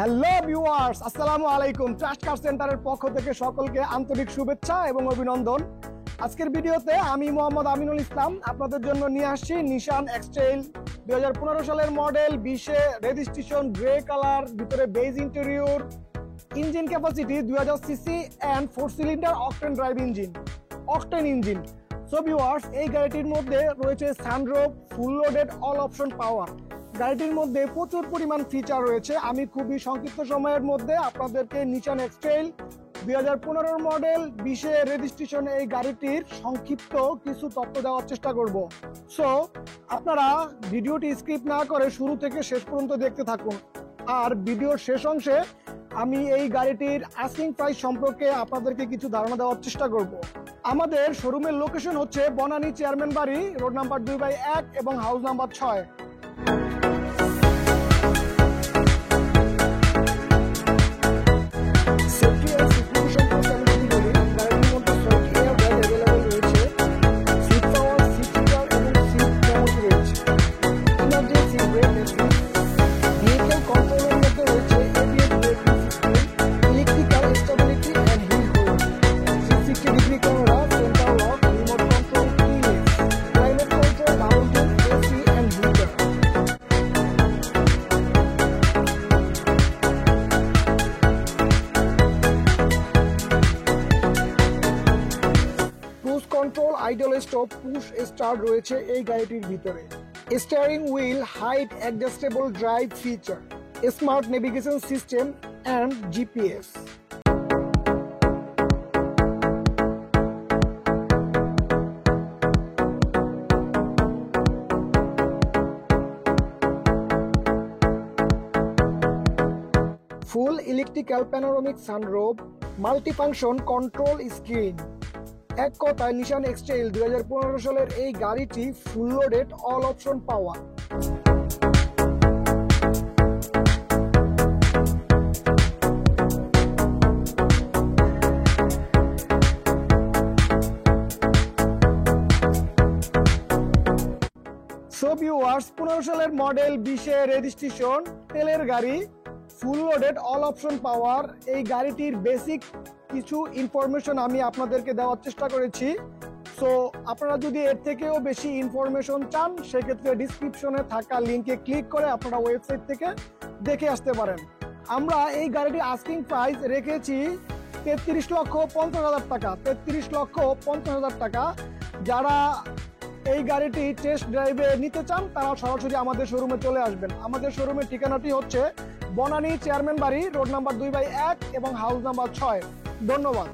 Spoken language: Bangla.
হ্যালো ভিউয়ার্স, আসসালামু আলাইকুম। ট্রাস্ট কার সেন্টারের পক্ষ থেকে সকলকে আন্তরিক শুভেচ্ছা এবং অভিনন্দন। আজকের ভিডিওতে আমি মোহাম্মদ আমিনুল ইসলাম আপনাদের জন্য নিয়ে আসছি নিশান এক্সটেইল 2015 সালের মডেল, 20 রেজিস্ট্রেশন, গ্রে কালার, ভিতরে beige interior, engine capacity 2000 cc and 4 cylinder octane drive engine. So viewers, এই গাড়িটির মধ্যে রয়েছে sunroof, full loaded all option power. গাড়িটির মধ্যে প্রচুর পরিমাণ ফিচার রয়েছে। আমি খুবই সংক্ষিপ্ত সময়ের মধ্যে আপনাদেরকে নিশান এক্সটেইল 2015 মডেল, 20 রেজিস্ট্রেশন এই গাড়িটির সংক্ষিপ্ত কিছু তথ্য দেওয়ার চেষ্টা করব। সো আপনারা ভিডিওটি স্কিপ না করে শুরু থেকে শেষ পর্যন্ত দেখতে থাকুন। আর ভিডিওর শেষ অংশে আমি এই গাড়িটির আস্কিং প্রাইস সম্পর্কে আপনাদেরকে কিছু ধারণা দেওয়ার চেষ্টা করব। আমাদের শোরুমের লোকেশন হচ্ছে Banani chairman Bari, road number 2/1 এবং house number 6। Control, idle stop, push start রয়েছে এই গাড়িটির ভিতরে। Steering wheel, height adjustable drive feature, smart navigation system and GPS. Full electrical panoramic sunroof, multifunction control screen. এক কথায় নিশান এক্সটেইল 2015 সালের এই গাড়িটি full loaded all option power. So viewers, 15 সালের মডেল, 20 রেজিস্ট্রেশন, তেলের গাড়ি, full loaded all option power. এই গাড়িটির বেসিক কিছু ইনফরমেশন আমি আপনাদেরকে দেওয়ার চেষ্টা করেছি। সো আপনারা যদি এর থেকেও বেশি ইনফরমেশন চান, সেক্ষেত্রে ডিসক্রিপশনে থাকা লিঙ্কে ক্লিক করে আপনারা ওয়েবসাইট থেকে দেখে আসতে পারেন। আমরা এই গাড়িটির আস্কিং প্রাইস রেখেছি 33,50,000 টাকা। 33,50,000 টাকা। যারা এই গাড়িটি টেস্ট ড্রাইভে নিতে চান তারা সরাসরি আমাদের শোরুমে চলে আসবেন। আমাদের শোরুমের ঠিকানাটি হচ্ছে Banani chairman Bari, road number 2/1 এবং হাউস নাম্বার 6। ধন্যবাদ।